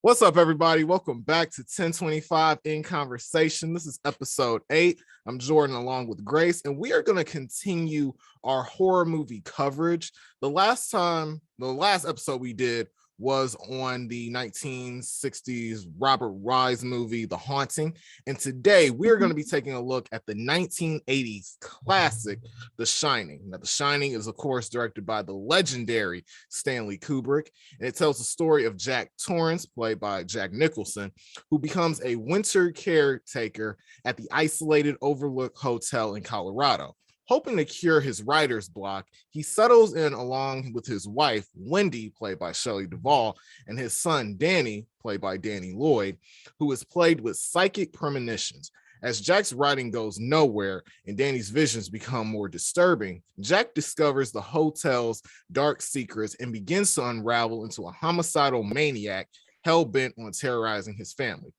What's up, everybody? Welcome back to 1025 in Conversation. This is episode 8. I'm Jordan along with Grace, and we are going to continue our horror movie coverage. The last episode we did was on the 1960s Robert Wise movie, The Haunting. And today we are going to be taking a look at the 1980s classic, The Shining. Now, The Shining is, of course, directed by the legendary Stanley Kubrick, and it tells the story of Jack Torrance, played by Jack Nicholson, who becomes a winter caretaker at the isolated Overlook Hotel in Colorado. Hoping to cure his writer's block, he settles in along with his wife, Wendy, played by Shelley Duvall, and his son, Danny, played by Danny Lloyd, who is plagued with psychic premonitions. As Jack's writing goes nowhere and Danny's visions become more disturbing, Jack discovers the hotel's dark secrets and begins to unravel into a homicidal maniac hell-bent on terrorizing his family.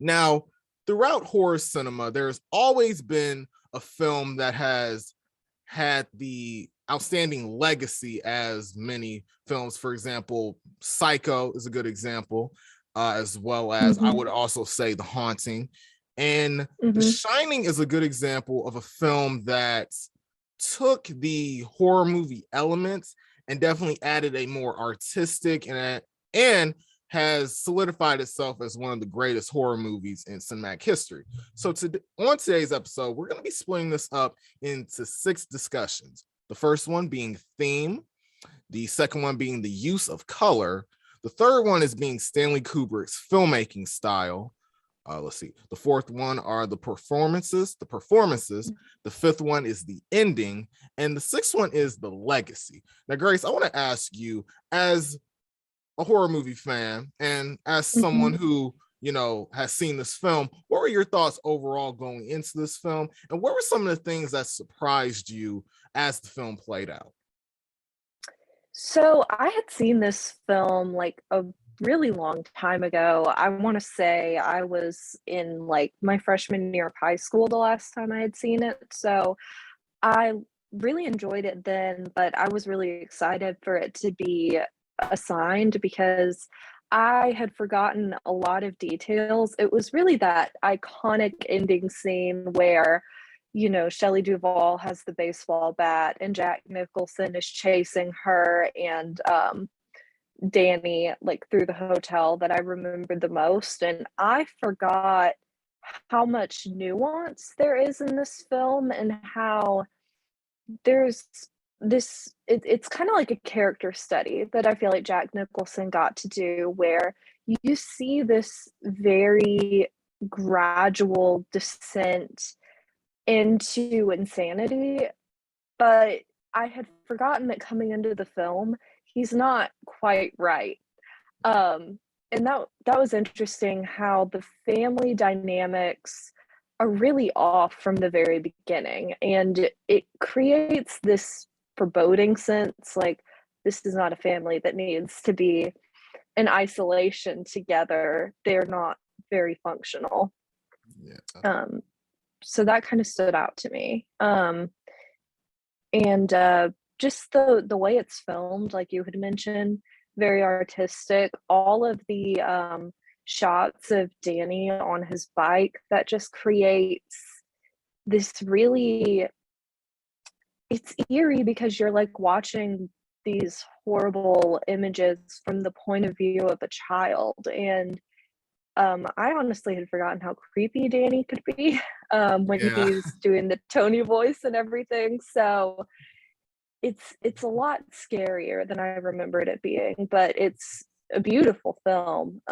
Now, throughout horror cinema, there's always been a film that has had the outstanding legacy as many films. For example, Psycho is a good example, as well as I would also say The Haunting. And The Shining is a good example of a film that took the horror movie elements and definitely added a more artistic and has solidified itself as one of the greatest horror movies in cinematic history. So on today's episode, we're going to be splitting this up into 6 discussions. The first one being theme, the second one being the use of color, the third one is being Stanley Kubrick's filmmaking style. The fourth one are the performances. The fifth one is the ending, and the sixth one is the legacy. Now, Grace, I want to ask you, as a horror movie fan and as someone who has seen this film, what were your thoughts overall going into this film, and what were some of the things that surprised you as the film played out? So I had seen this film like a really long time ago. I want to say I was in like my freshman year of high school the last time I had seen it. So I really enjoyed it then, but I was really excited for it to be assigned because I had forgotten a lot of details. It was really that iconic ending scene where, Shelley Duvall has the baseball bat and Jack Nicholson is chasing her and Danny like through the hotel that I remembered the most. And I forgot how much nuance there is in this film and how there's it's kind of like a character study that I feel like Jack Nicholson got to do, where you see this very gradual descent into insanity, but I had forgotten that coming into the film, he's not quite right. And that was interesting how the family dynamics are really off from the very beginning, and it creates this foreboding sense like this is not a family that needs to be in isolation together. They're not very functional. So that kind of stood out to me. And just the way it's filmed, like you had mentioned, very artistic. All of the shots of Danny on his bike, that just creates this really, it's eerie because you're like watching these horrible images from the point of view of a child. And I honestly had forgotten how creepy Danny could be when he's doing the Tony voice and everything. So it's a lot scarier than I remembered it being, but it's a beautiful film.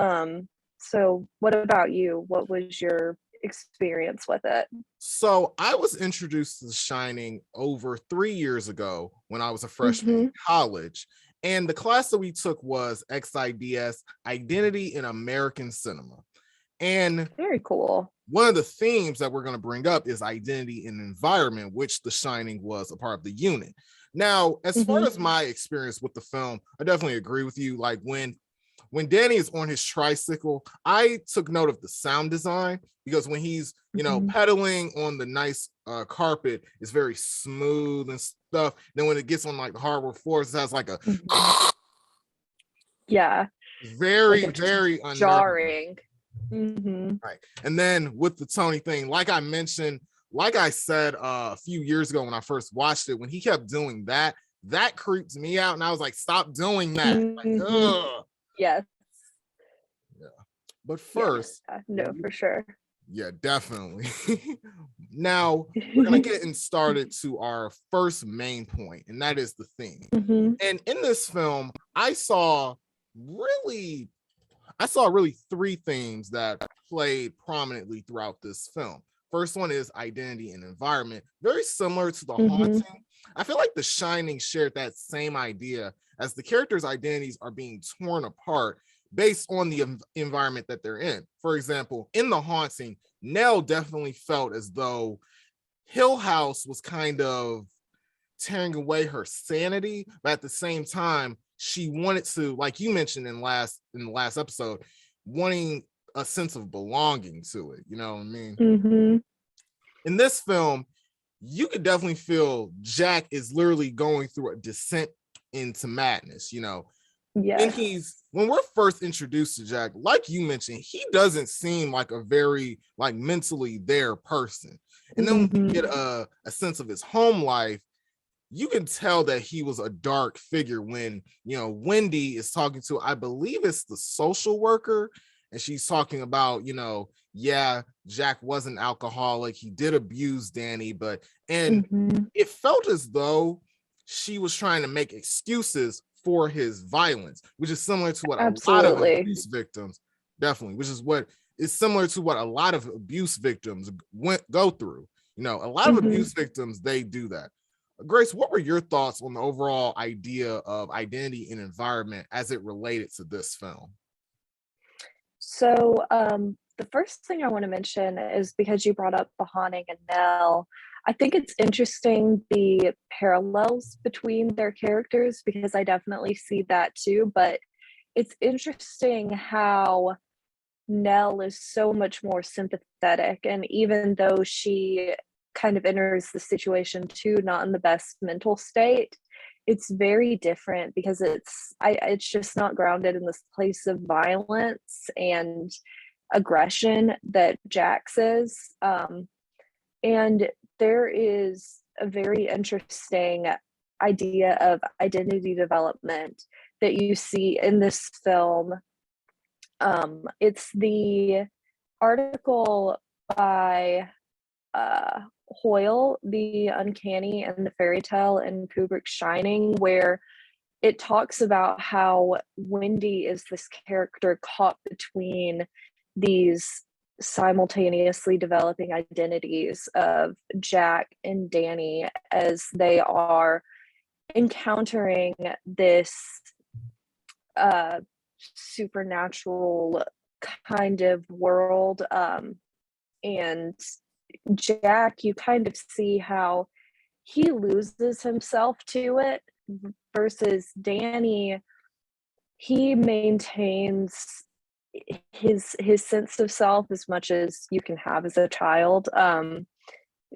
So what about you? What was your experience with it? So I was introduced to The Shining over 3 years ago when I was a freshman in college. And the class that we took was XIDS, Identity in American Cinema. And very cool. One of the themes that we're going to bring up is identity and environment, which The Shining was a part of the unit. Now, as far as my experience with the film, I definitely agree with you. Like when Danny is on his tricycle, I took note of the sound design, because when he's, pedaling on the nice carpet, it's very smooth and stuff. Then when it gets on like the hardwood floors, it has like a yeah. very, Like, it's very unnerving. jarring. Mm-hmm. Right. And then with the Tony thing, like I mentioned, like I said a few years ago when I first watched it, when he kept doing that, that creeped me out. And I was like, stop doing that. Like, Mm-hmm. ugh. Yes. Yeah. But Yeah. first, No, for sure. yeah, definitely. Now we're gonna get started to our first main point, and that is the theme. Mm-hmm. And in this film, I saw really three themes that played prominently throughout this film. First one is identity and environment, very similar to The Mm-hmm. Haunting. I feel like The Shining shared that same idea as the characters' identities are being torn apart based on the environment that they're in. For example, in The Haunting, Nell definitely felt as though Hill House was kind of tearing away her sanity, but at the same time, she wanted to, like you mentioned in the last episode, wanting a sense of belonging to it. You know what I mean? Mm-hmm. In this film, you could definitely feel Jack is literally going through a descent into madness. Yes. When we're first introduced to Jack, like you mentioned, he doesn't seem like a very like mentally there person. And then when we Mm-hmm. get a sense of his home life, you can tell that he was a dark figure when Wendy is talking to, I believe it's the social worker, and she's talking about, yeah, Jack was an alcoholic, he did abuse Danny, and Mm-hmm. it felt as though she was trying to make excuses for his violence, which is similar to what a lot of Absolutely. abuse victims, definitely, which is what is similar to what a lot of abuse victims go through. A lot of Mm-hmm. abuse victims, they do that. Grace, what were your thoughts on the overall idea of identity and environment as it related to this film? So, the first thing I want to mention is because you brought up The Haunting and Nell. I think it's interesting the parallels between their characters because I definitely see that too. But it's interesting how Nell is so much more sympathetic. And even though she kind of enters the situation too, not in the best mental state, it's very different because it's just not grounded in this place of violence and aggression that Jax is. And there is a very interesting idea of identity development that you see in this film. It's the article by Hoyle, The Uncanny and the Fairy Tale in Kubrick's Shining, where it talks about how Wendy is this character caught between these simultaneously developing identities of Jack and Danny as they are encountering this uh, supernatural kind of world. And Jack, you kind of see how he loses himself to it versus Danny, he maintains his sense of self as much as you can have as a child,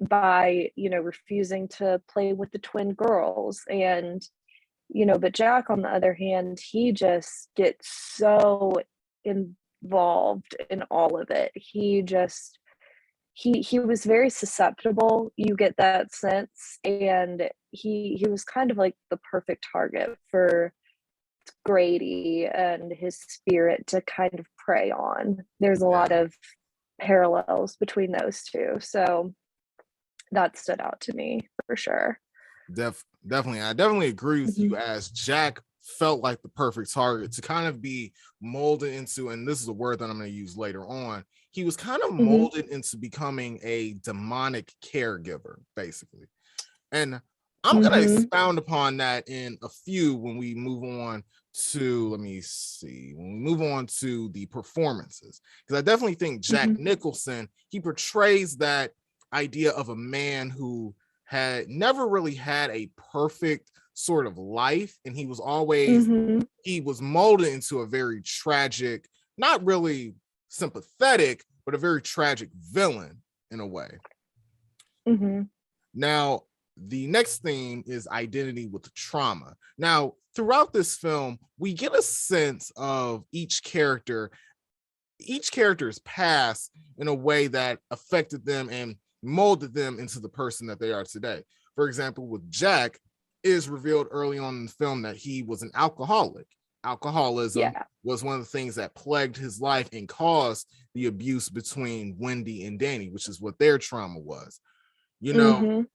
by refusing to play with the twin girls. And but Jack, on the other hand, he just gets so involved in all of it. He was very susceptible, you get that sense, and he was kind of like the perfect target for Grady and his spirit to kind of prey on. There's a lot Yeah, of parallels between those two, so that stood out to me for sure. definitely. I definitely agree with Mhm. you as Jack felt like the perfect target to kind of be molded into, and this is a word that I'm going to use later on. He was kind of Mhm. molded into becoming a demonic caregiver, basically. And I'm going to Mhm. expound upon that in a few when we move on to, let me see, when we move on to the performances. Because I definitely think Jack Mhm. Nicholson, he portrays that idea of a man who had never really had a perfect sort of life. And Mhm. he was molded into a very tragic, not really sympathetic, but a very tragic villain in a way. Mhm. Now, the next theme is identity with trauma. Now, throughout this film, we get a sense of each character's past in a way that affected them and molded them into the person that they are today. For example, with Jack, it is revealed early on in the film that he was an alcoholic. Alcoholism was one of the things that plagued his life and caused the abuse between Wendy and Danny, which is what their trauma was. You know,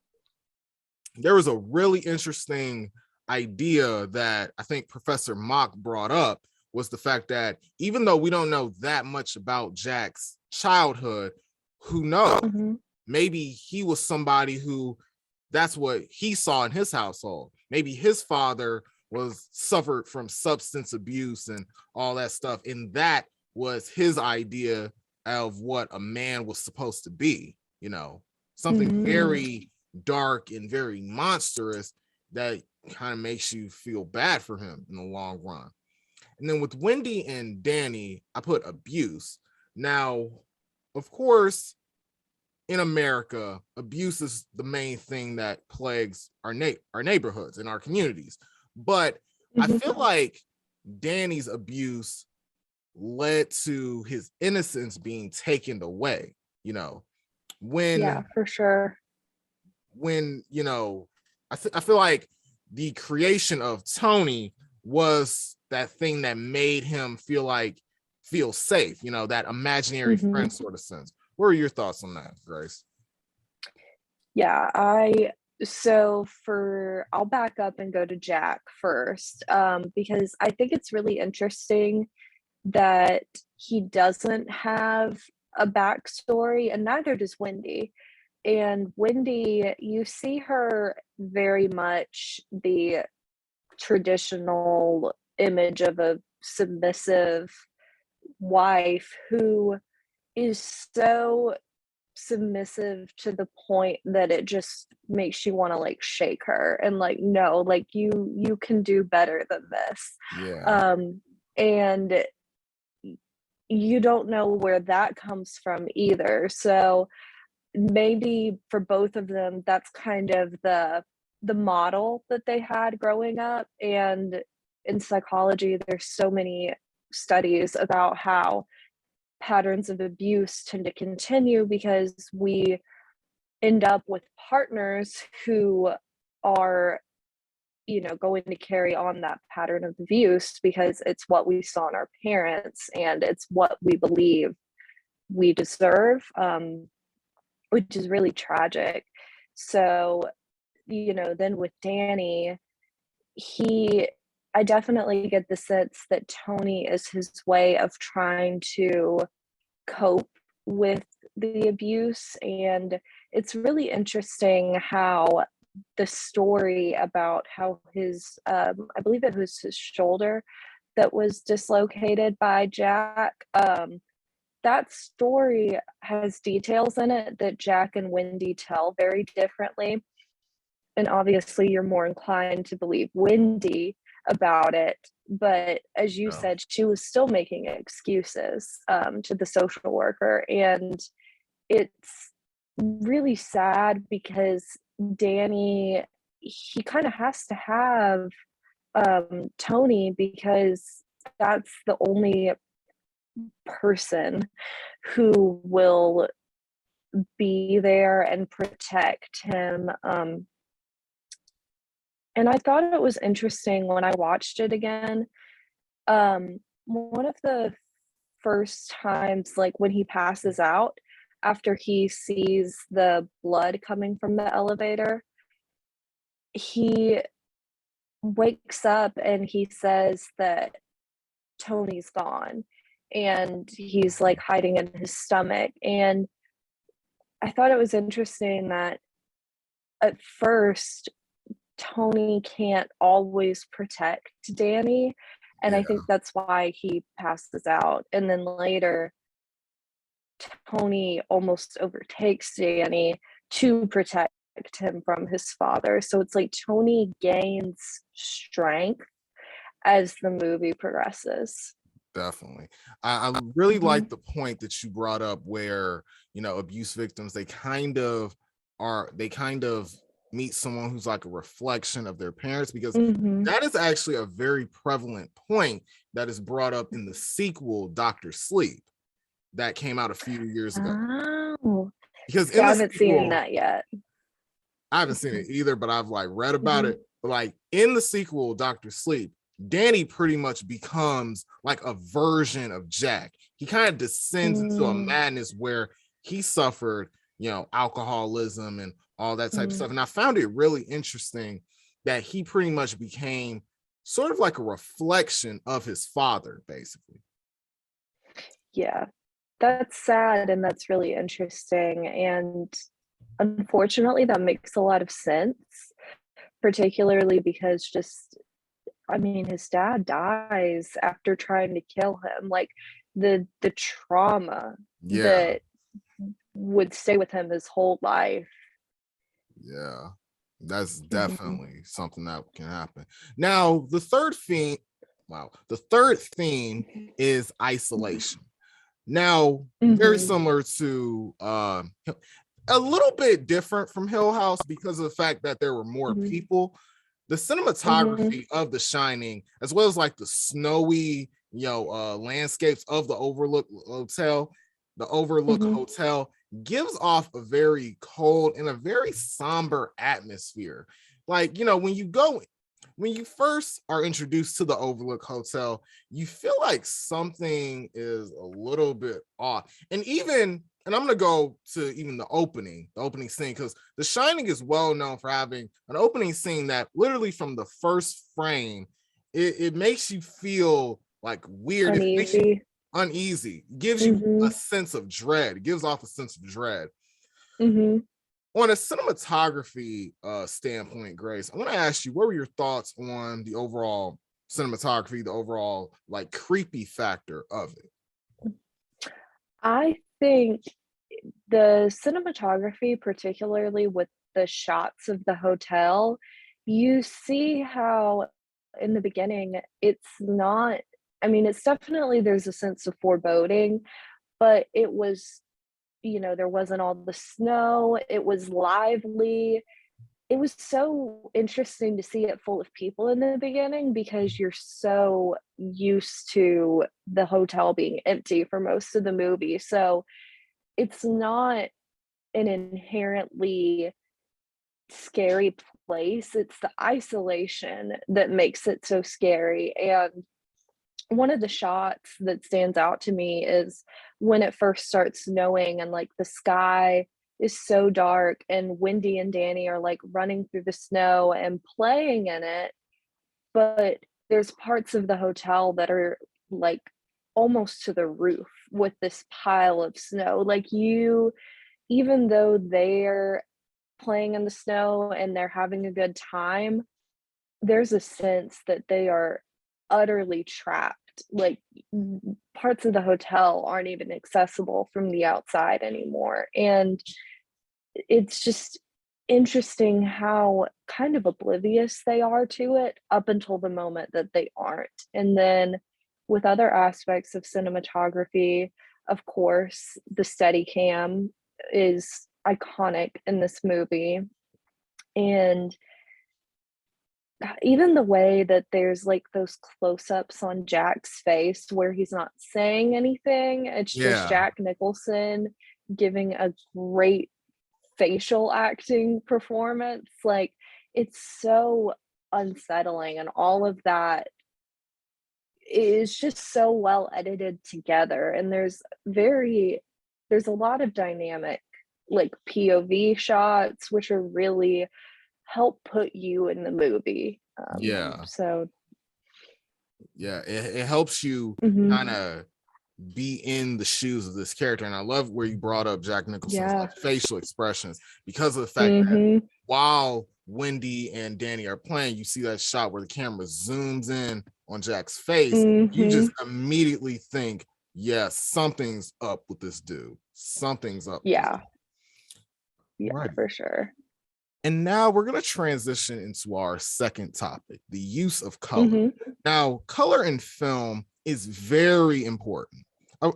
there was a really interesting idea that I think Professor Mock brought up, was the fact that even though we don't know that much about Jack's childhood, who knows? Maybe he was somebody who, that's what he saw in his household. Maybe his father suffered from substance abuse and all that stuff, and that was his idea of what a man was supposed to be, you know, something very dark and very monstrous that kind of makes you feel bad for him in the long run. And then with Wendy and Danny, I put abuse. Now, of course, in America, abuse is the main thing that plagues our neighborhoods and our communities. But I feel like Danny's abuse led to his innocence being taken away, you know, for sure. When, you know, I feel like the creation of Tony was that thing that made him feel safe, you know, that imaginary friend sort of sense. What are your thoughts on that, Grace? Yeah, I'll back up and go to Jack first, because I think it's really interesting that he doesn't have a backstory, and neither does Wendy. And Wendy, you see her very much the traditional image of a submissive wife who is so submissive to the point that it just makes you want to like shake her and like, no, like you can do better than this. And you don't know where that comes from either. So maybe for both of them, that's kind of the model that they had growing up. And in psychology, there's so many studies about how patterns of abuse tend to continue because we end up with partners who are, you know, going to carry on that pattern of abuse because it's what we saw in our parents and it's what we believe we deserve, which is really tragic. So, you know, then with Danny, I definitely get the sense that Tony is his way of trying to cope with the abuse. And it's really interesting how the story about how his, I believe it was his shoulder that was dislocated by Jack, that story has details in it that Jack and Wendy tell very differently. And obviously, you're more inclined to believe Wendy about it. But as you said, she was still making excuses to the social worker. And it's really sad because Danny, he kind of has to have Tony because that's the only person who will be there and protect him. And I thought it was interesting when I watched it again. One of the first times, like when he passes out after he sees the blood coming from the elevator, he wakes up and he says that Tony's gone and he's like hiding in his stomach. And I thought it was interesting that at first Tony can't always protect Danny, and I think that's why he passes out. And then later Tony almost overtakes Danny to protect him from his father. So it's like Tony gains strength as the movie progresses. Definitely. I really like the point that you brought up where, you know, abuse victims, they kind of meet someone who's like a reflection of their parents, because Mm-hmm. that is actually a very prevalent point that is brought up in the sequel Dr. Sleep that came out a few years ago. Oh, Because see, in I the haven't seen sequel, that yet. I haven't seen it either, but I've like read about Mm-hmm. it. But like in the sequel Dr. Sleep, Danny pretty much becomes like a version of Jack. He kind of descends into a madness where he suffered, alcoholism and all that type of Mm-hmm. stuff. And I found it really interesting that he pretty much became sort of like a reflection of his father, basically. Yeah, that's sad and that's really interesting. And unfortunately, that makes a lot of sense, particularly because I mean, his dad dies after trying to kill him. Like the trauma Yeah, that would stay with him his whole life. yeah. That's Mhm, definitely something that can happen. Now, the third theme is isolation. Now, very mhm, similar to a little bit different from Hill House because of the fact that there were more mhm, people. The mhm, cinematography of The Shining, as well as like the snowy, landscapes of the Overlook mhm. Hotel gives off a very cold and a very somber atmosphere. Like, when you first are introduced to the Overlook Hotel, you feel like something is a little bit off. And I'm gonna go to even the opening scene, because The Shining is well known for having an opening scene that literally from the first frame, it makes you feel like weird. It makes you Uneasy. uneasy, gives you a Mhm, sense of dread, it gives off a sense of dread. mhm. On a cinematography standpoint, Grace, I want to ask you, what were your thoughts on the overall cinematography, the overall like creepy factor of it? I think the cinematography, particularly with the shots of the hotel, you see how in the beginning, it's not I mean, it's definitely there's a sense of foreboding, but it was there wasn't all the snow, it was lively. It was so interesting to see it full of people in the beginning because you're so used to the hotel being empty for most of the movie, so it's not an inherently scary place, it's the isolation that makes it so scary. And one of the shots that stands out to me is when it first starts snowing and like the sky is so dark and Wendy and Danny are like running through the snow and playing in it, but there's parts of the hotel that are like almost to the roof with this pile of snow. Like even though they're playing in the snow and they're having a good time, there's a sense that they are utterly trapped. Like, parts of the hotel aren't even accessible from the outside anymore, and it's just interesting how kind of oblivious they are to it up until the moment that they aren't. And then with other aspects of cinematography, of course, the Steadicam is iconic in this movie, and even the way that there's, like, those close-ups on Jack's face where he's not saying anything, it's just Yeah, Jack Nicholson giving a great facial acting performance, like, it's so unsettling, and all of that is just so well edited together, and there's a lot of dynamic, like, POV shots, which are really help put you in the movie. yeah, So yeah. It helps you mhm, kind of be in the shoes of this character. And I love where you brought up Jack Nicholson's yeah, like facial expressions, because of the fact that mhm, while Wendy and Danny are playing, you see that shot where the camera zooms in on Jack's face. You just mhm, immediately think, yes, something's up with this dude. Something's up with this yeah, dude. yeah, Right. for sure. And now we're going to transition into our second topic, the use of color. Mhm, Now, color in film is very important.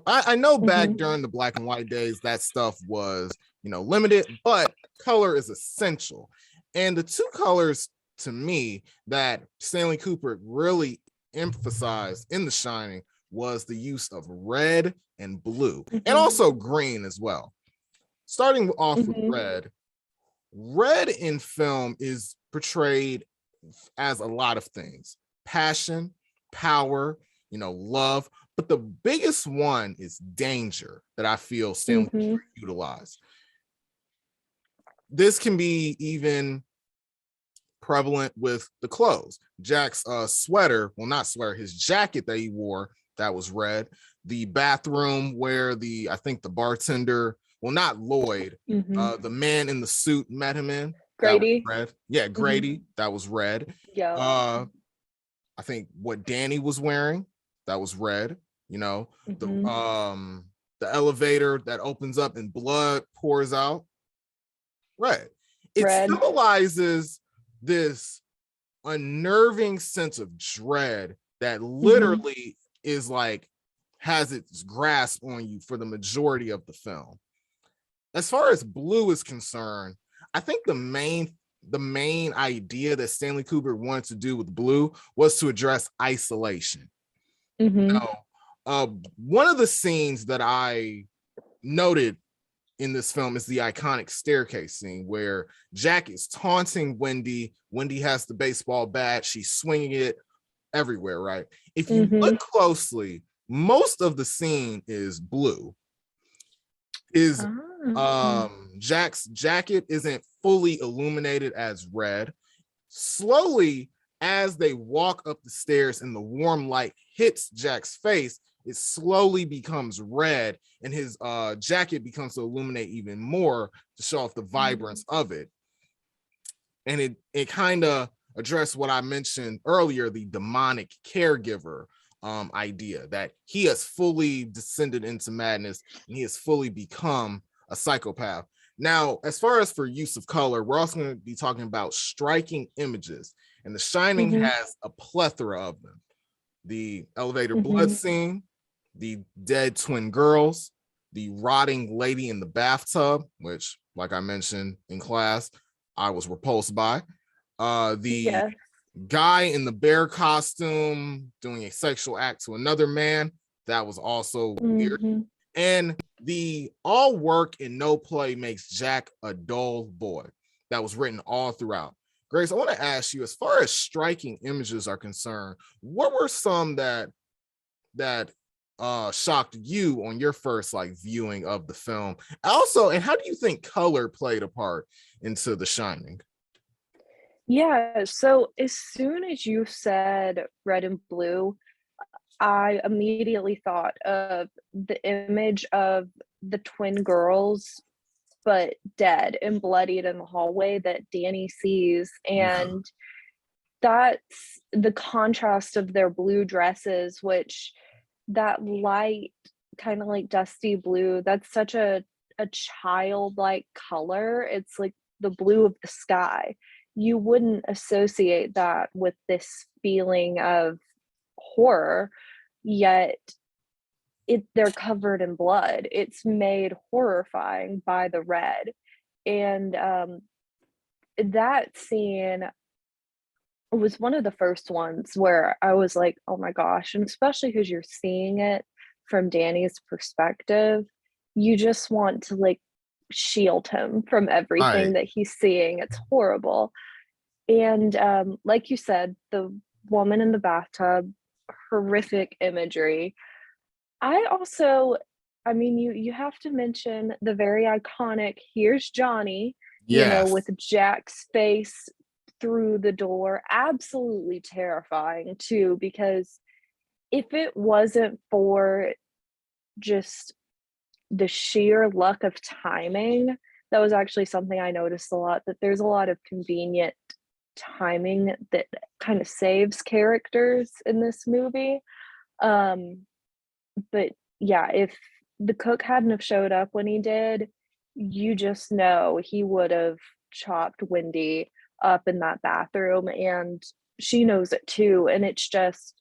I know back mhm, during the black and white days, that stuff was, limited, but color is essential. And the two colors to me that Stanley Kubrick really emphasized in The Shining was the use of red and blue, and also green as well. Starting off with red in film is portrayed as a lot of things: passion, power, love. But the biggest one is danger that I feel Stanley Kubrick utilized. This can be even prevalent with the clothes. Jack's sweater, well, not sweater, his jacket that he wore, that was red. The bathroom where I think the bartender, well, not Lloyd, the man in the suit met him in, Grady. That was red. Yeah, Grady, that was red. Yeah. I think what Danny was wearing, that was red. The elevator that opens up and blood pours out, red. It symbolizes this unnerving sense of dread that literally is like has its grasp on you for the majority of the film. As far as blue is concerned, I think the main idea that Stanley Kubrick wanted to do with blue was to address isolation. One of the scenes that I noted in this film is the iconic staircase scene where Jack is taunting Wendy. Wendy has the baseball bat. She's swinging it everywhere, right? If you look closely, most of the scene is blue. Jack's jacket isn't fully illuminated as red. Slowly, as they walk up the stairs and the warm light hits Jack's face, it slowly becomes red, and his jacket becomes to illuminate even more to show off the vibrance of it. And it kind of addressed what I mentioned earlier, the demonic caregiver idea, that he has fully descended into madness and he has fully become a psychopath. Now, as far as for use of color, we're also going to be talking about striking images, and The Shining has a plethora of them. The elevator blood scene, the dead twin girls, the rotting lady in the bathtub, which, like I mentioned in class, I was repulsed by. The guy in the bear costume doing a sexual act to another man, that was also weird. And the all work and no play makes Jack a dull boy, that was written all throughout. Grace, I want to ask you, as far as striking images are concerned, what were some that shocked you on your first viewing of the film? Also, and how do you think color played a part into The Shining? Yeah, so as soon as you said red and blue, I immediately thought of the image of the twin girls, but dead and bloodied in the hallway that Danny sees. And that's the contrast of their blue dresses, which that light, kind of like dusty blue, that's such a childlike color. It's like the blue of the sky. You wouldn't associate that with this feeling of horror, yet they're covered in blood. It's made horrifying by the red. And that scene was one of the first ones where I was like, oh my gosh. And especially because you're seeing it from Danny's perspective, you just want to shield him from everything that he's seeing. It's horrible. And like you said, the woman in the bathtub, horrific imagery. I mean, you have to mention the very iconic "Here's Johnny," with Jack's face through the door. Absolutely terrifying too, because if it wasn't for just the sheer luck of timing, that was actually something I noticed a lot, that there's a lot of convenient timing that kind of saves characters in this movie. But yeah, if the cook hadn't have showed up when he did, you just know he would have chopped Wendy up in that bathroom, and she knows it too. And it's just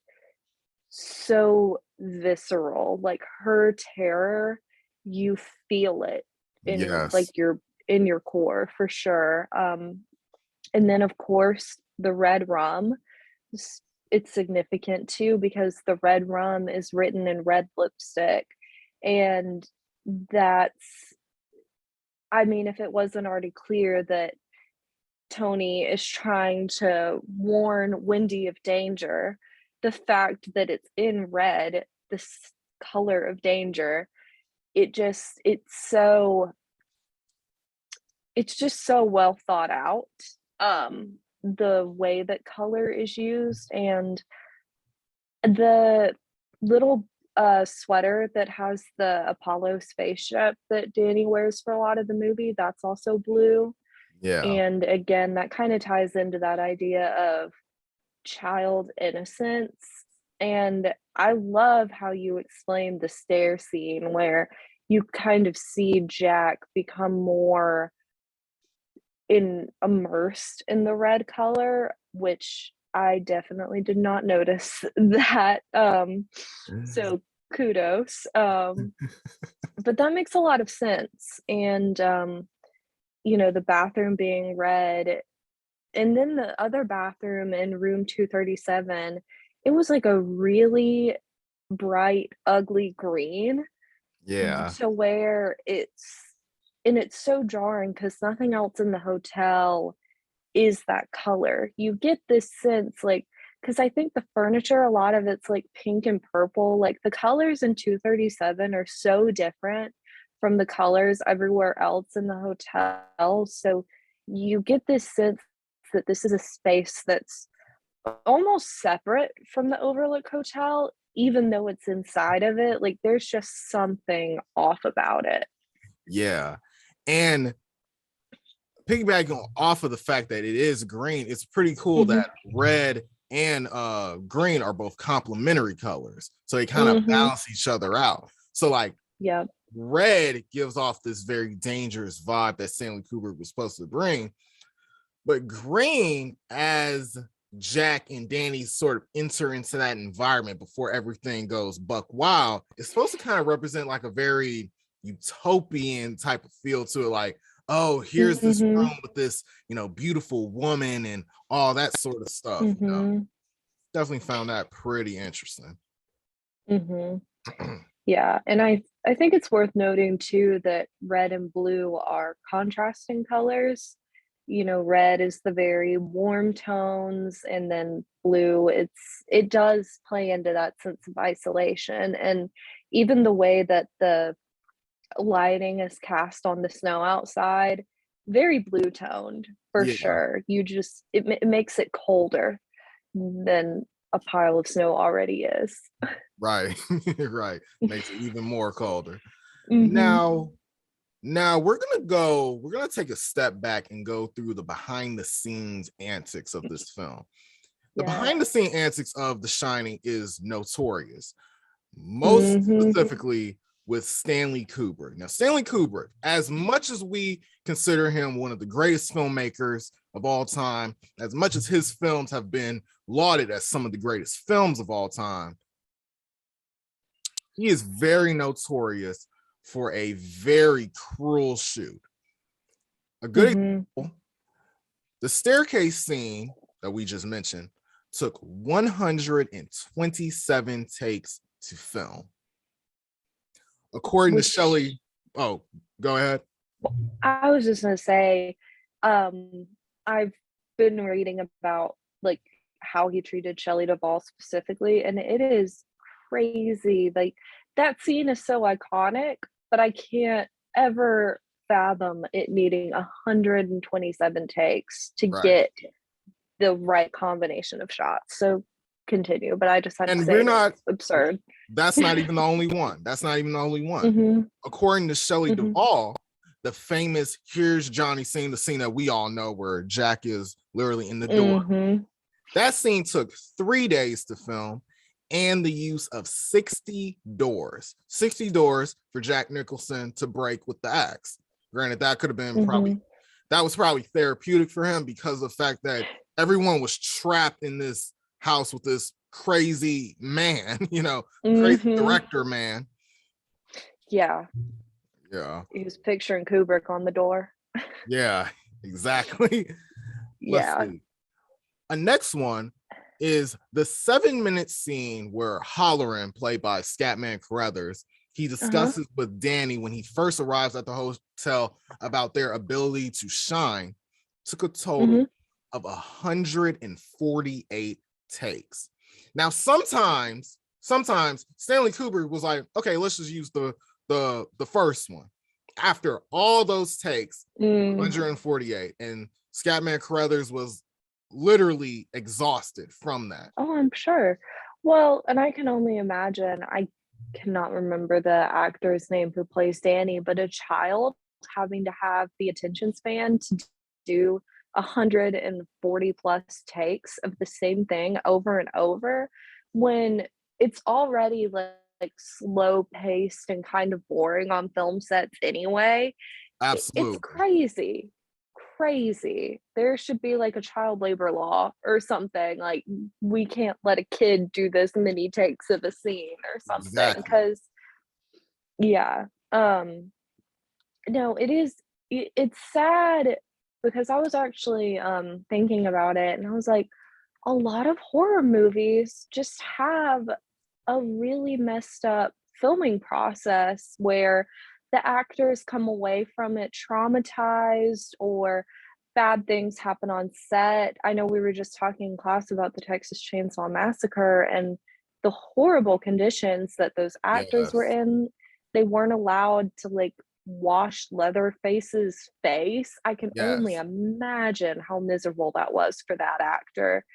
so visceral. Like, her terror, you feel it in Yes. in your core for sure. And then, of course, the red rum. It's significant too because the red rum is written in red lipstick. And that's, I mean, if it wasn't already clear that Tony is trying to warn Wendy of danger, the fact that it's in red, this color of danger, it's just so well thought out. The way that color is used, and the little sweater that has the Apollo spaceship that Danny wears for a lot of the movie, that's also blue. Yeah. And again, that kind of ties into that idea of child innocence. And I love how you explained the stair scene where you kind of see Jack become more immersed in the red color, which I definitely did not notice that. So kudos. But that makes a lot of sense. And the bathroom being red, and then the other bathroom in room 237, it was like a really bright, ugly green, Yeah. to where it's so jarring because nothing else in the hotel is that color. You get this sense, like, because I think the furniture, a lot of it's like pink and purple. Like the colors in 237 are so different from the colors everywhere else in the hotel. So you get this sense that this is a space that's almost separate from the Overlook Hotel, even though it's inside of it. Like there's just something off about it. Yeah. And piggybacking off of the fact that it is green, it's pretty cool Mm-hmm. that red and green are both complementary colors. So they kind of Mm-hmm. balance each other out. So like Yeah. red gives off this very dangerous vibe that Stanley Kubrick was supposed to bring. But green, as Jack and Danny sort of enter into that environment before everything goes buck wild, it's supposed to kind of represent like a very utopian type of feel to it. Like, oh, here's this Mm-hmm. room with this, beautiful woman and all that sort of stuff. Mm-hmm. Definitely found that pretty interesting. Mm-hmm. Yeah, and I think it's worth noting too that red and blue are contrasting colors. Red is the very warm tones, and then blue, it does play into that sense of isolation. And even the way that the lighting is cast on the snow outside, very blue toned for Yeah, sure. It makes it colder than a pile of snow already is. right. Right. Makes it even more colder. Mm-hmm. Now we're gonna take a step back and go through the behind the scenes antics of this film. The Yes. behind the scene antics of The Shining is notorious, most Mm-hmm. specifically with Stanley Kubrick. Now, Stanley Kubrick, as much as we consider him one of the greatest filmmakers of all time, as much as his films have been lauded as some of the greatest films of all time, he is very notorious for a very cruel shoot. A good Mm-hmm. example, the staircase scene that we just mentioned took 127 takes to film. According to Which Shelley, oh, go ahead. I was just gonna say, I've been reading about like how he treated Shelley Duvall specifically, and it is crazy. Like that scene is so iconic, but I can't ever fathom it needing 127 takes to Right. get the right combination of shots. So continue, but I just had to And say it's absurd. that's not even the only one. That's not even the only one. Mm-hmm. According to Shelley Mm-hmm. Duvall, the famous "Here's Johnny" scene, the scene that we all know where Jack is literally in the door. Mm-hmm. That scene took 3 days to film and the use of 60 doors for Jack Nicholson to break with the axe. Granted, that could have been that was probably therapeutic for him because of the fact that everyone was trapped in this house with this crazy man, crazy director man. Yeah. Yeah. He was picturing Kubrick on the door. Yeah, exactly. Let's Yeah. see. A next one is the 7-minute scene where Halloran, played by Scatman Carruthers, he Uh-huh. discusses with Danny when he first arrives at the hotel about their ability to shine. Took a total of 148 takes. Now, sometimes Stanley Kubrick was like, okay, let's just use the first one. After all those takes, 148, and Scatman Carruthers was literally exhausted from that. Oh, I'm sure. Well, and I can only imagine, I cannot remember the actor's name who plays Danny, but a child having to have the attention span to do 140 plus takes of the same thing over and over when it's already like slow paced and kind of boring on film sets anyway. It's Absolutely. crazy. Crazy. There should be like a child labor law or something. Like, we can't let a kid do this many takes of a scene or something. Exactly. Because, yeah. No, it's sad because I was actually thinking about it and I was like, a lot of horror movies just have a really messed up filming process where the actors come away from it traumatized or bad things happen on set. I know we were just talking in class about the Texas Chainsaw Massacre and the horrible conditions that those actors were Yes. in. They weren't allowed to like wash Leatherface's face. I can only Yes. imagine how miserable that was for that actor.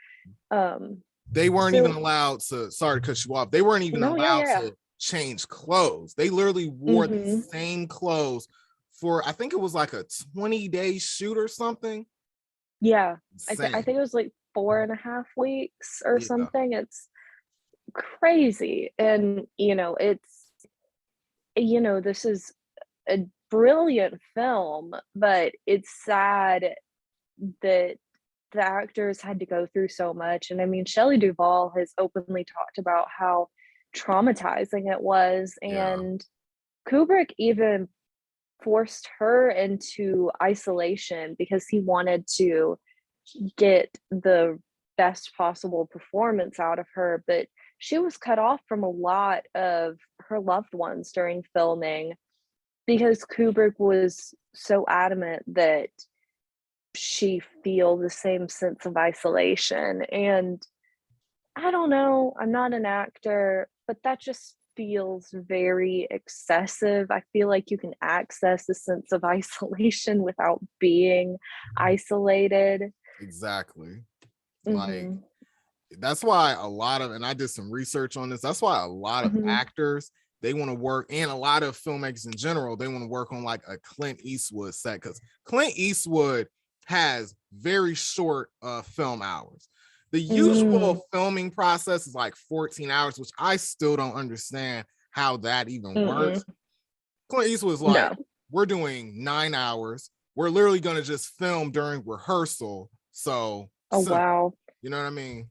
Um, They weren't even so allowed to, sorry to cut you off, they weren't even no, yeah, allowed yeah, to change clothes. They literally yeah. wore the same clothes for, I think it was like a 20-day shoot or something. Yeah, I Insane. think it was like 4.5 weeks or Yeah. something. It's crazy, and, this is a brilliant film, but it's sad that the actors had to go through so much, and I mean, Shelley Duvall has openly talked about how traumatizing it was, Yeah. and Kubrick even forced her into isolation because he wanted to get the best possible performance out of her, but she was cut off from a lot of her loved ones during filming because Kubrick was so adamant that she feel the same sense of isolation. And I don't know, I'm not an actor, but that just feels very excessive. I feel like you can access a sense of isolation without being isolated. Exactly. Like, Mhm. that's why a lot of, and I did some research on this, that's why a lot of Mhm. actors, they want to work, and a lot of filmmakers in general, they want to work on like a Clint Eastwood set, because Clint Eastwood has very short film hours. The Mm. usual filming process is like 14 hours, which I still don't understand how that even Mm-mm. works. Clint Eastwood's like, No. we're doing 9 hours, we're literally going to just film during rehearsal, so Oh, simple. wow. You know what I mean?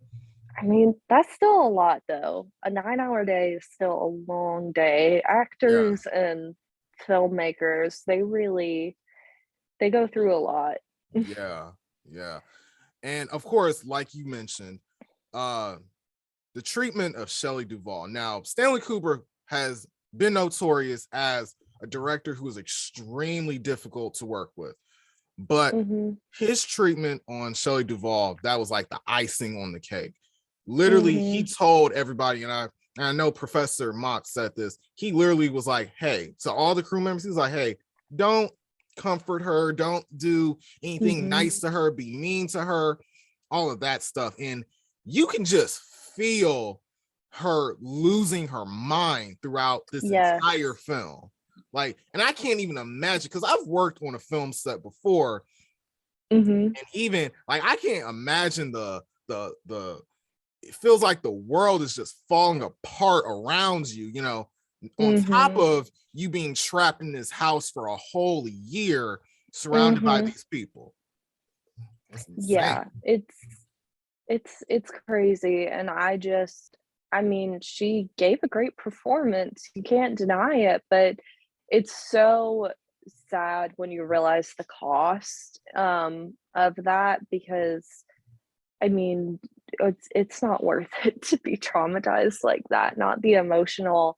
I mean, that's still a lot though. A 9-hour day is still a long day. Yeah. Actors and filmmakers, they go through a lot. Yeah, yeah. And of course, like you mentioned, uh the treatment of Shelley Duvall. Now, Stanley Kubrick has been notorious as a director who is extremely difficult to work with, but Mhm. his treatment on Shelley Duvall, that was like the icing on the cake. Literally, he Mhm. told everybody, and I know Professor Mock said this, he literally was like, hey, to all the crew members, he's like, hey, don't comfort her, don't do anything Mhm. nice to her, be mean to her, all of that stuff. And you can just feel her losing her mind throughout this entire Yes. film. Like, and I can't even imagine, because I've worked on a film set before, Mhm. and even like I can't imagine the it feels like the world is just falling apart around you, on top Mhm. of you being trapped in this house for a whole year surrounded by Mhm. these people. That's insane. Yeah. It's crazy, and I mean, she gave a great performance. You can't deny it, but it's so sad when you realize the cost of that, because I mean, it's not worth it to be traumatized like that. Not the emotional,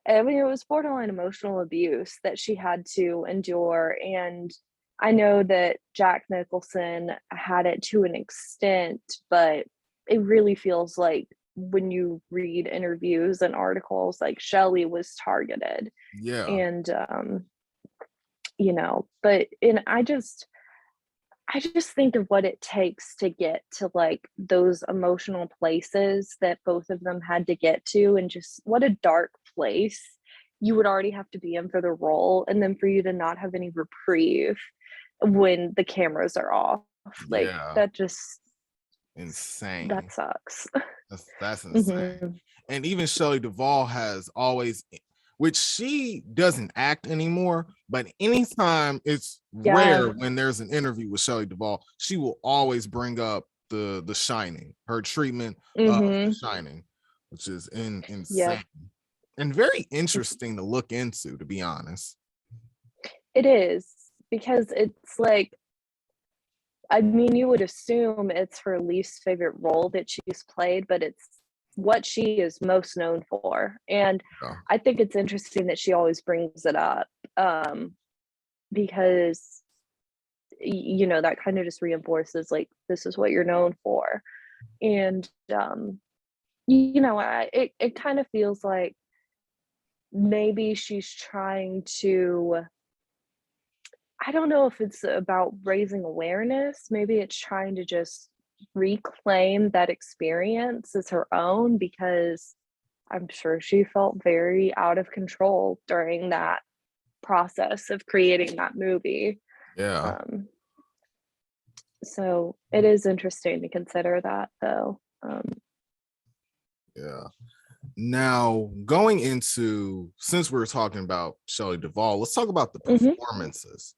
I mean, it was borderline emotional abuse that she had to endure. And I know that Jack Nicholson had it to an extent, but it really feels like when you read interviews and articles, like Shelley was targeted. Yeah. And you know, but and I just think of what it takes to get to like those emotional places that both of them had to get to, and just what a dark place you would already have to be in for the role, and then for you to not have any reprieve when the cameras are off. Like Yeah. that just Insane. that sucks. That's insane. Mhm. And even Shelley Duvall has always, which she doesn't act anymore, but anytime, it's rare Yeah. when there's an interview with Shelley Duvall, she will always bring up the Shining, her treatment of the Mhm. Shining, which is Yeah. insane and very interesting to look into, to be honest. It is, because it's like, I mean, you would assume it's her least favorite role that she's played, but it's what she is most known for. And Yeah. I think it's interesting that she always brings it up, because, you know, that kind of just reinforces like, this is what you're known for. And, you know, it kind of feels like maybe she's trying to, I don't know if it's about raising awareness. Maybe it's trying to just reclaim that experience as her own, because I'm sure she felt very out of control during that process of creating that movie. Yeah. Um, so it is interesting to consider that, though. Yeah. Now, going into, since we were talking about Shelley Duvall, let's talk about the Mhm. performances.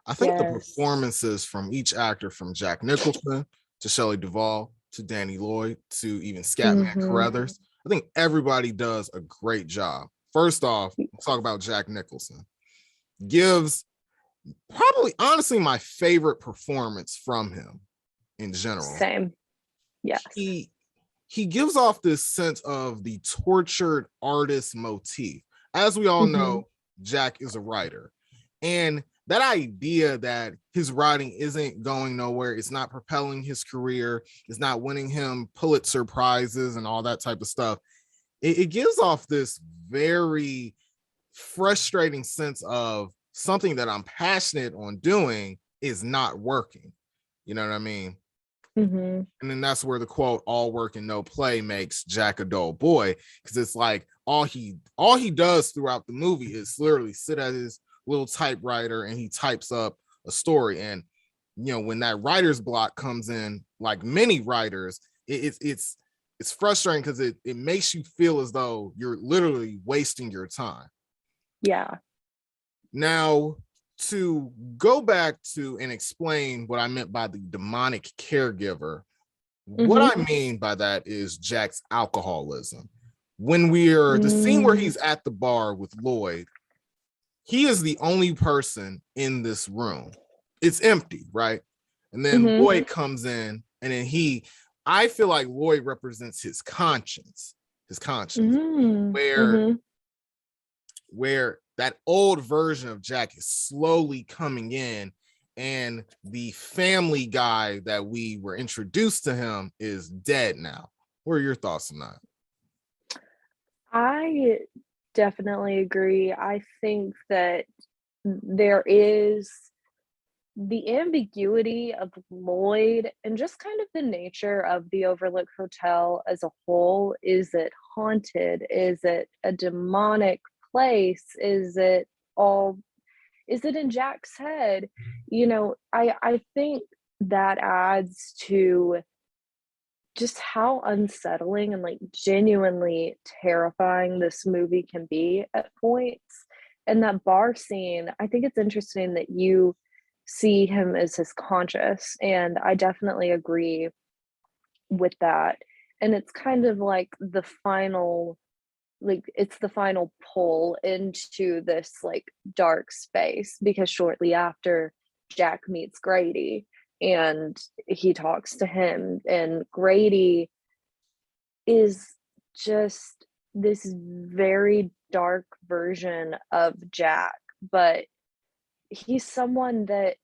I think the Yes. performances from each actor, from Jack Nicholson to Shelley Duvall to Danny Lloyd to even Scatman Mhm. Carruthers, I think everybody does a great job. First off, let's talk about Jack Nicholson. Gives probably, honestly, my favorite performance from him in general. Same. Yes. He gives off this sense of the tortured artist motif. As we all Mhm. know, Jack is a writer. And that idea that his writing isn't going nowhere, it's not propelling his career, it's not winning him Pulitzer prizes and all that type of stuff, it gives off this very frustrating sense of something that I'm passionate on doing is not working. You know what I mean? Mhm. And then that's where the quote, all work and no play makes Jack a dull boy, because it's like all he does throughout the movie is literally sit at his little typewriter and he types up a story. And you know, when that writer's block comes in, like many writers, it's frustrating because it makes you feel as though you're literally wasting your time. Yeah. Now, to go back to and explain what I meant by the demonic caregiver, what Mhm. I mean by that is Jack's alcoholism. When we're the scene where Mm. he's at the bar with Lloyd, he is the only person in this room. It's empty, right? And then Mhm. Lloyd comes in, and then I feel like Lloyd represents his conscience, Mm. where Mhm. that old version of Jack is slowly coming in, and the family guy that we were introduced to him is dead now. What are your thoughts on that? I definitely agree. I think that there is the ambiguity of Lloyd and just kind of the nature of the Overlook Hotel as a whole. Is it haunted? Is it a demonic place? All is it in Jack's head? You know, I think that adds to just how unsettling and like genuinely terrifying this movie can be at points. And that bar scene, I think it's interesting that you see him as his conscious, and I definitely agree with that. And it's kind of like the final like it's the final pull into this like dark space, because shortly after Jack meets Grady and he talks to him, and Grady is just this very dark version of Jack, but he's someone that,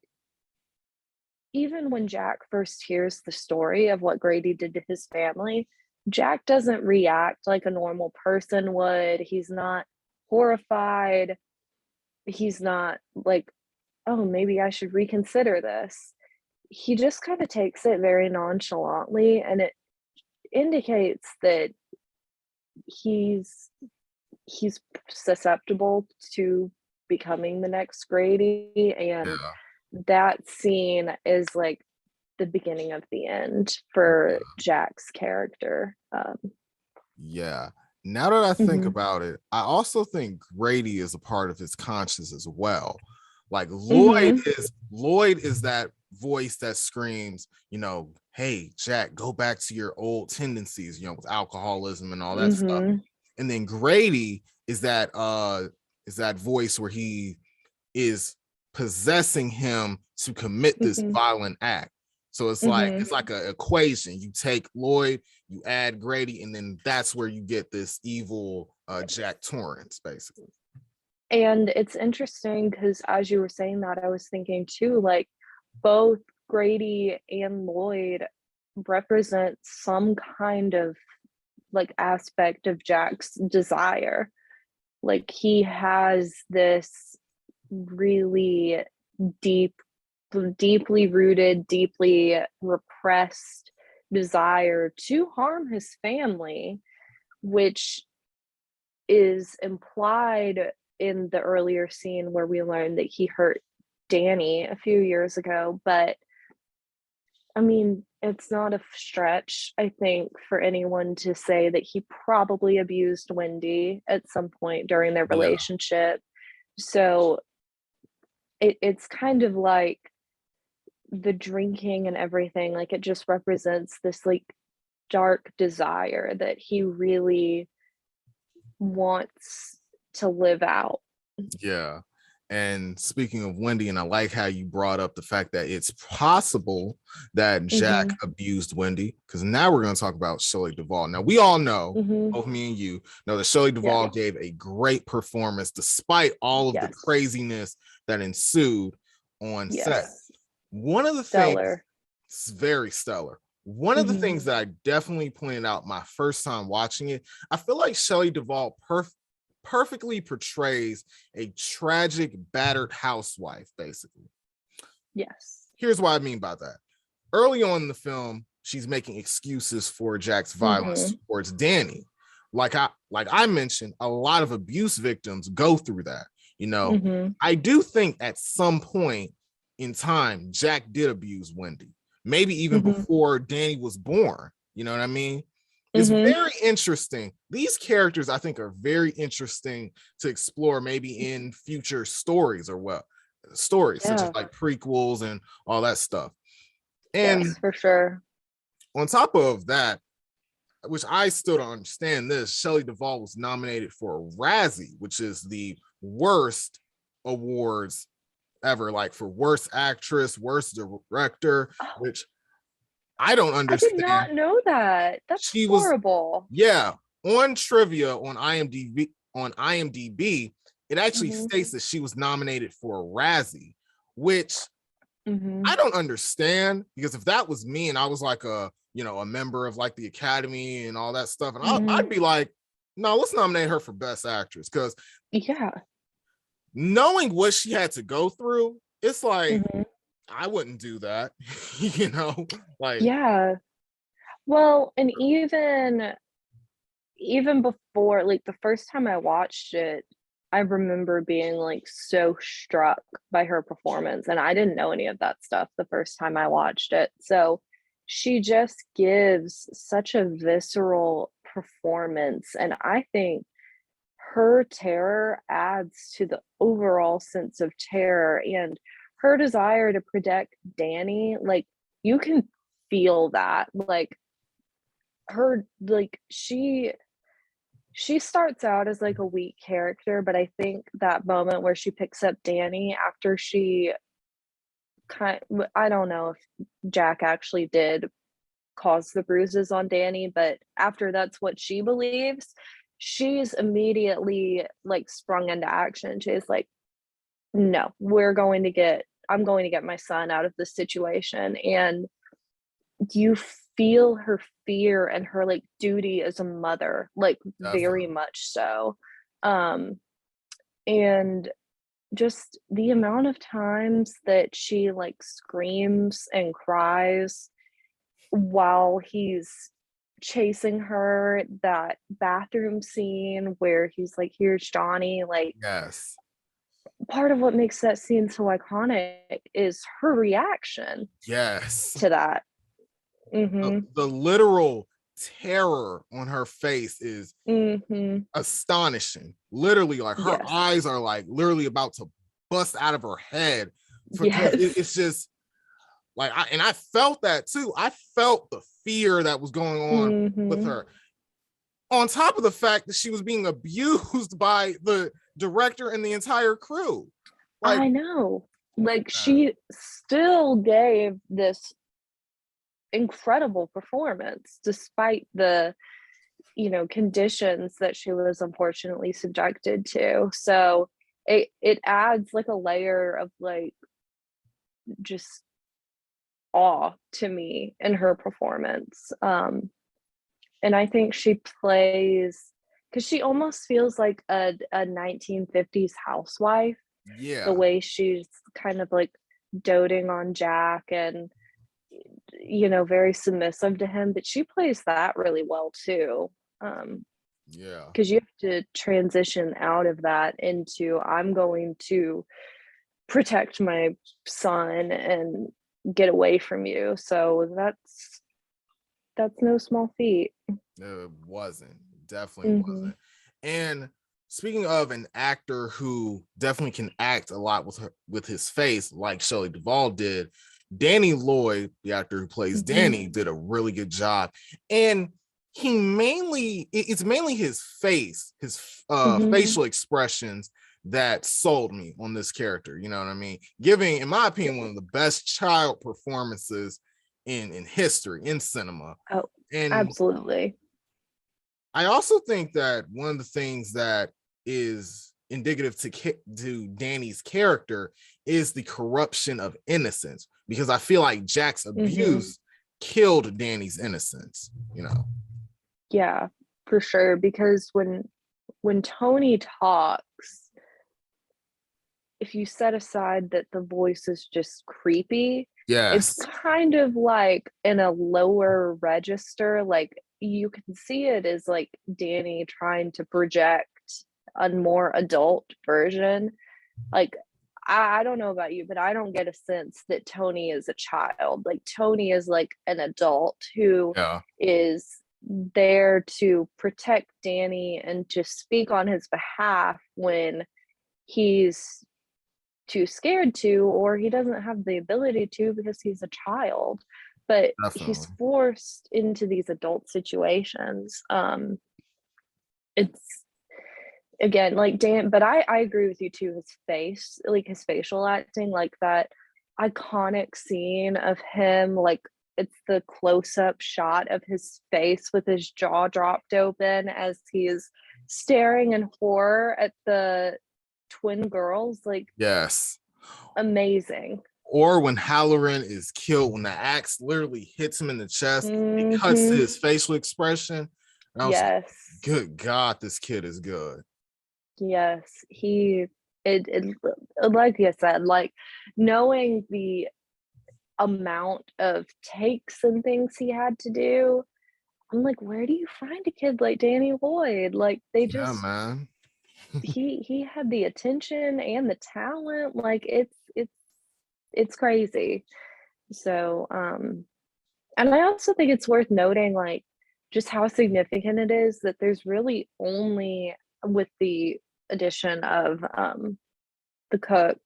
even when Jack first hears the story of what Grady did to his family, Jack doesn't react like a normal person would. He's not horrified. He's not like, oh, maybe I should reconsider this. He just kind of takes it very nonchalantly, and it indicates that he's he's susceptible to becoming the next Grady, and Yeah. that scene is like the beginning of the end for Jack's character. Yeah. Now that I think Mhm, about it, I also think Grady is a part of his conscience as well. Like mhm, Lloyd is that voice that screams, hey, Jack, go back to your old tendencies, with alcoholism and all that stuff. mhm, And then Grady is that voice where he is possessing him to commit this mhm, violent act. So mhm. it's like an equation. You take Lloyd, you add Grady, and then that's where you get this evil Jack Torrance, basically. And it's interesting because as you were saying that, I was thinking too, like both Grady and Lloyd represent some kind of like aspect of Jack's desire. Like he has this really deep, deeply rooted, deeply repressed desire to harm his family, which is implied in the earlier scene where we learned that he hurt Danny a few years ago. But I mean, it's not a stretch, I think, for anyone to say that he probably abused Wendy at some point during their Yeah. relationship. So it's kind of like the drinking and everything, like it just represents this like dark desire that he really wants to live out. Yeah. And speaking of Wendy, and I like how you brought up the fact that it's possible that Jack Mhm, abused Wendy, because now we're going to talk about Shelley Duvall. Now, we all know, mhm, both me and you, know that Shelley yeah, Duvall gave a great performance despite all of the yes, craziness that ensued on set. yes, One of the things, stellar. it's very stellar. One of the Mhm, things that I definitely pointed out my first time watching it, I feel like Shelley Duvall perfectly portrays a tragic, battered housewife, basically. yes, Here's what I mean by that. Early on in the film, she's making excuses for Jack's violence mhm, towards Danny. Like I mentioned, a lot of abuse victims go through that. You know, mhm, I do think at some point in time, Jack did abuse Wendy, maybe even mhm, before Danny was born. You know what I mean? It's mhm, very interesting. These characters, I think, are very interesting to explore, maybe in future stories or what stories, such as yeah, like prequels and all that stuff. And yes, for sure. on top of that, which I still don't understand this, Shelley Duvall was nominated for a Razzie, which is the worst awards ever, like for worst actress, worst director, Oh, which I don't I did understand. not know that. That's She was, horrible. yeah, on trivia on IMDb, it actually Mhm, states that she was nominated for a Razzie, which I mhm, don't understand, because if that was me and I was like a member of like the Academy and all that stuff, and I'd mhm, be like, no, let's nominate her for Best Actress, because yeah, knowing what she had to go through, it's like mhm, I wouldn't do that, you know, like yeah. Well, and even before, like, the first time I watched it, I remember being, like, so struck by her performance, and I didn't know any of that stuff the first time I watched it, so she just gives such a visceral performance, and I think her terror adds to the overall sense of terror, and her desire to protect Danny, like, you can feel that, like, her like, she starts out as like a weak character, but I think that moment where she picks up Danny after she I don't know if Jack actually did cause the bruises on Danny, but after that's what she believes, she's immediately like sprung into action. She's like, no, I'm going to get my son out of this situation. And you feel her fear and her like duty as a mother, like very Definitely. much so. Um, and just the amount of times that she like screams and cries while he's chasing her, that bathroom scene where he's like, here's Johnny, like Yes. part of what makes that scene so iconic is her reaction Yes. to that. Mm-hmm. The literal terror on her face is Mm-hmm. astonishing. Literally, like her Yes. eyes are like literally about to bust out of her head because Yes. it's just like I felt that too. I felt the fear that was going on with Mm-hmm. her. On top of the fact that she was being abused by the director and the entire crew. Like, I know. Like she still gave this incredible performance despite the, conditions that she was unfortunately subjected to. So it adds like a layer of like just awe to me in her performance. And I think she plays, because she almost feels like a 1950s housewife, the yeah, way she's kind of like doting on Jack and very submissive to him, but she plays that really well too. yeah. Because you have to transition out of that into, I'm going to protect my son and get away from you. So that's no small feat. It wasn't. Definitely Hmm. wasn't. And speaking of an actor who definitely can act a lot with his face, like Shelley Duvall did, Danny Lloyd, the actor who plays Hmm. Danny, did a really good job. And it's mainly his face, his Hmm. facial expressions that sold me on this character. You know what I mean? Giving, in my opinion, one of the best child performances in history in cinema. Oh, And absolutely. I also think that one of the things that is indicative to Danny's character is the corruption of innocence, because I feel like Jack's Hmm. abuse killed Danny's innocence, you know. Yeah, for sure. Because when Tony talks, if you set aside that the voice is just creepy, it's Yes. kind of like in a lower register. Like you can see it as like Danny trying to project a more adult version. Like I don't know about you, but I don't get a sense that Tony is a child. Like Tony is like an adult who Yeah. is there to protect Danny and to speak on his behalf when he's too scared to, or he doesn't have the ability to because he's a child, but he's Definitely. forced into these adult situations. It's again like Dan, but I agree with you too. His face, like his facial acting, like that iconic scene of him, like it's the close-up shot of his face with his jaw dropped open as he's staring in horror at the twin girls, like Yes. amazing. Or when Halloran is killed, when the axe literally hits him in the chest, it cuts to Mhm. his facial expression. And I was like, Yes. good God, this kid is good. Yes. It like I said, like knowing the amount of takes and things he had to do, I'm like, where do you find a kid like Danny Lloyd? Like they Yeah, just man. he had the attention and the talent. Like it's crazy. So, and I also think it's worth noting, like, just how significant it is that there's really only, with the addition of the cook,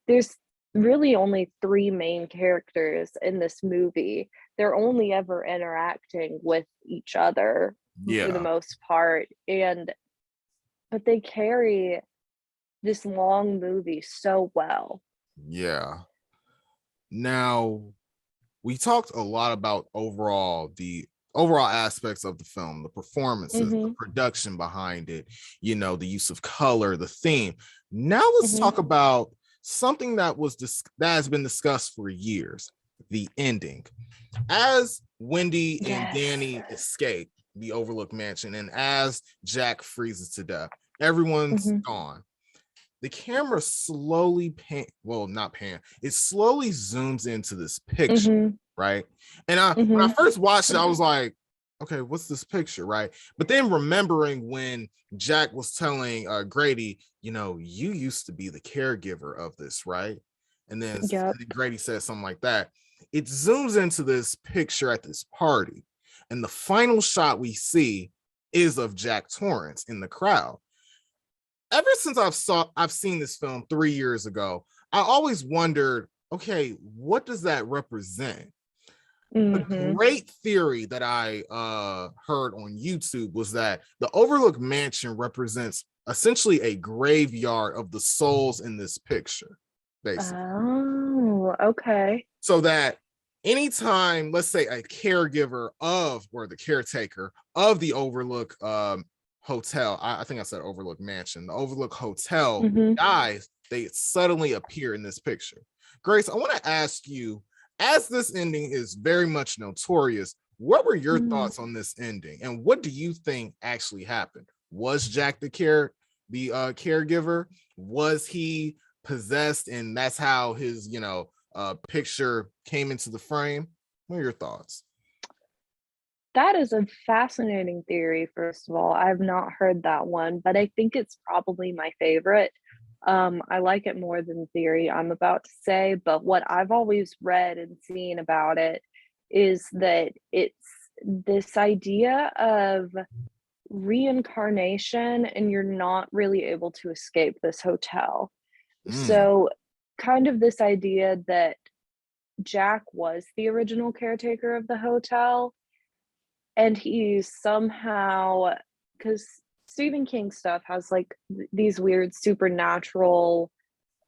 there's really only three main characters in this movie. They're only ever interacting with each other. for the Yeah. most part, but they carry this long movie so well. Yeah. Now, we talked a lot about the overall aspects of the film, the performances, the Mm-hmm. production behind it, the use of color, the theme. Now let's Mm-hmm. talk about something that has been discussed for years, the ending. As Wendy and Yes. Danny escape the Overlook Mansion and as Jack freezes to death, everyone's Mm-hmm. gone. The camera slowly it slowly zooms into this picture, Mm-hmm. right? And when I Mm-hmm. first watched it, I was like, okay, what's this picture, right? But then remembering when Jack was telling Grady, you used to be the caregiver of this, right? And then Yep. Grady said something like that. It zooms into this picture at this party, and the final shot we see is of Jack Torrance in the crowd. Ever since I've seen this film 3 years ago, I always wondered, okay, what does that represent? A Mm-hmm. great theory that I heard on YouTube was that the Overlook Mansion represents essentially a graveyard of the souls in this picture, basically. Oh, okay. So that anytime, let's say, a caregiver or the caretaker of the Overlook Hotel, I think I said Overlook Mansion, the Overlook Hotel Mm-hmm. dies, they suddenly appear in this picture. Grace, I want to ask you, as this ending is very much notorious, what were your thoughts on this ending, and what do you think actually happened? Was Jack the caregiver? Was he possessed, and that's how his picture came into the frame? What are your thoughts? That is a fascinating theory, first of all. I've not heard that one, but I think it's probably my favorite. I like it more than the theory I'm about to say, but what I've always read and seen about it is that it's this idea of reincarnation and you're not really able to escape this hotel. Mm, So, kind of this idea that Jack was the original caretaker of the hotel, and he somehow, because Stephen King stuff has like these weird supernatural,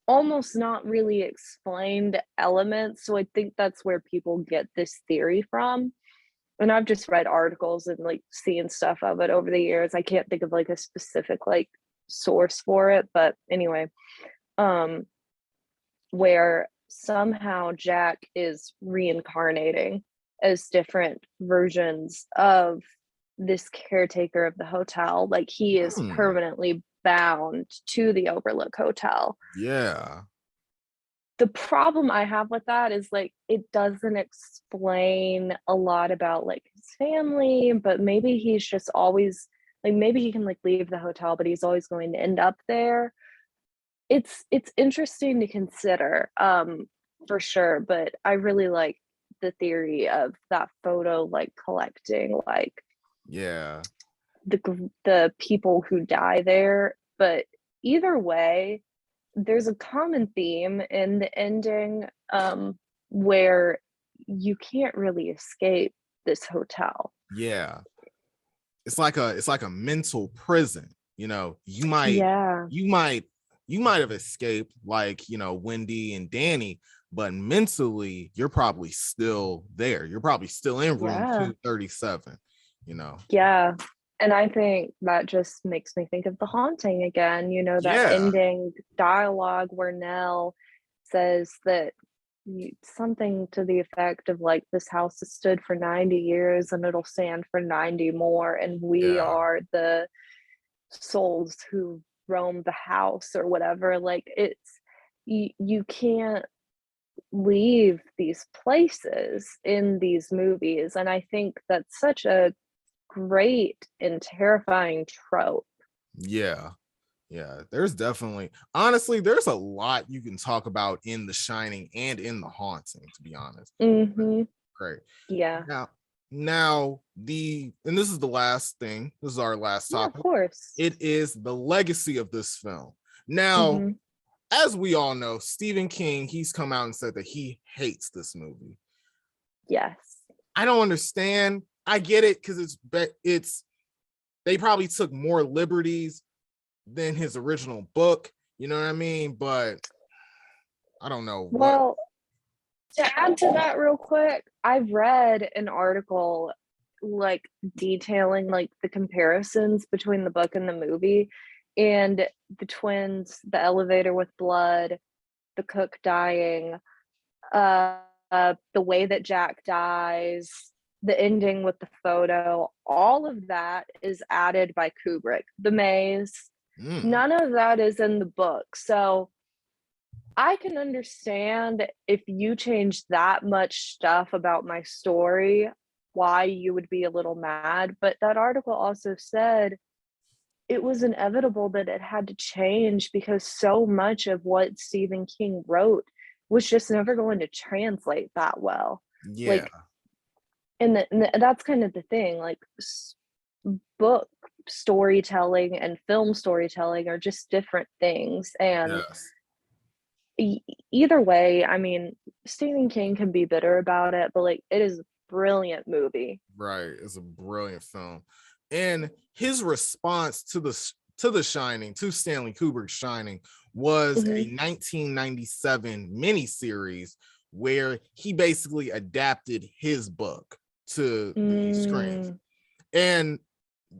almost not really explained elements. So I think that's where people get this theory from. And I've just read articles and like seen stuff of it over the years. I can't think of like a specific like source for it, but anyway, um, where somehow Jack is reincarnating as different versions of this caretaker of the hotel. Like he is mm, permanently bound to the Overlook Hotel. yeah. The problem I have with that is like it doesn't explain a lot about like his family, but maybe he's just always like maybe he can like leave the hotel, but he's always going to end up there. It's interesting to consider, for sure, but I really like the theory of that photo, like, collecting, like, Yeah. the people who die there, but either way, there's a common theme in the ending, where you can't really escape this hotel. Yeah. It's like a mental prison. You might Yeah, you might you might have escaped, like, Wendy and Danny, but mentally you're probably still there. You're probably still in room yeah. 237, you know. Yeah, and I think that just makes me think of The Haunting again, that Yeah. ending dialogue where Nell says that something to the effect of like, "This house has stood for 90 years and it'll stand for 90 more, and we Yeah. are the souls who roam the house," or whatever. Like, you can't leave these places in these movies, and I think that's such a great and terrifying trope. Yeah. Yeah, there's a lot you can talk about in The Shining and in The Haunting, to be honest. Mhm. Great. Yeah. And this is the last thing. This is our last Yeah, of topic. course. It is the legacy of this film. Now, Mhm. as we all know, Stephen King, he's come out and said that he hates this movie. Yes. I don't understand. I get it because it's they probably took more liberties than his original book. You know what I mean? But I don't know what. Well, to add to that real quick, I've read an article like detailing like the comparisons between the book and the movie, and the twins, the elevator with blood, the cook dying, the way that Jack dies, the ending with the photo, all of that is added by Kubrick. The maze, none of that is in the book. So I can understand if you change that much stuff about my story, why you would be a little mad. But that article also said it was inevitable that it had to change because so much of what Stephen King wrote was just never going to translate that well. Yeah. Like, and that's kind of the thing. Like, book storytelling and film storytelling are just different things. And Yes. Either way, I mean, Stephen King can be bitter about it, but like, it is a brilliant movie. Right. It's a brilliant film. And his response to the Shining, to Stanley Kubrick's Shining, was a 1997 miniseries where he basically adapted his book to the screen. And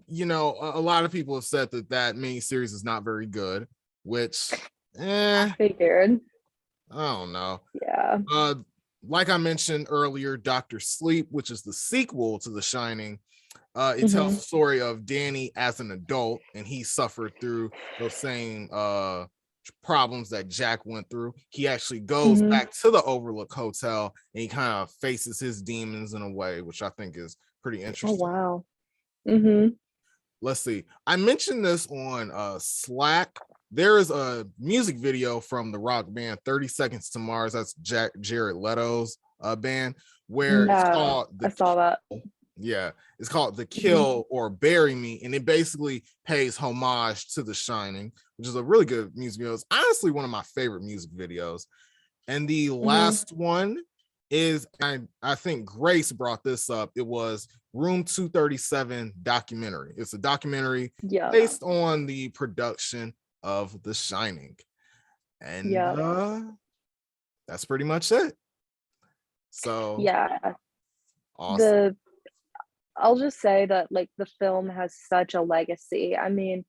you know, a lot of people have said that miniseries is not very good, which I figured. I don't know. Yeah. Like I mentioned earlier, Dr. Sleep, which is the sequel to The Shining, it tells the story of Danny as an adult, and he suffered through those same problems that Jack went through. He actually goes back to the Overlook Hotel, and he kind of faces his demons in a way, which I think is pretty interesting. Oh wow. Let's see. I mentioned this on Slack. There is a music video from the rock band 30 Seconds to Mars. That's Jared Leto's band, where it's called I saw that. Yeah, it's called The Kill or Bury Me, and it basically pays homage to The Shining, which is a really good music video. It's honestly one of my favorite music videos. And the last one is, I think Grace brought this up. It was Room 237 documentary. It's a documentary based on the production of The Shining. And that's pretty much it. So yeah. awesome. I'll just say that like the film has such a legacy. I mean,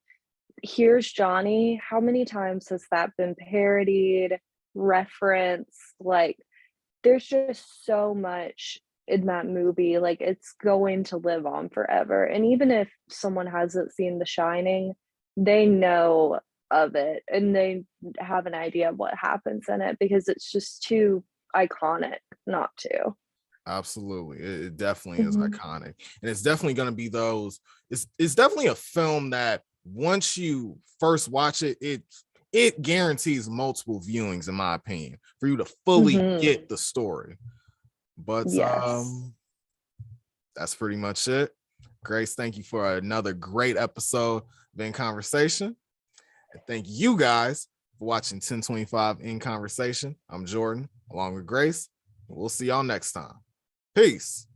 Here's Johnny, how many times has that been parodied, referenced? Like, there's just so much in that movie. Like, it's going to live on forever. And even if someone hasn't seen The Shining, they know of it and they have an idea of what happens in it because it's just too iconic not to. Absolutely. It definitely is iconic. And it's definitely going to be those. It's definitely a film that once you first watch it, it guarantees multiple viewings, in my opinion, for you to fully get the story. But that's pretty much it. Grace, thank you for another great episode of In Conversation. And thank you guys for watching 1025 In Conversation. I'm Jordan, along with Grace. We'll see y'all next time. Peace.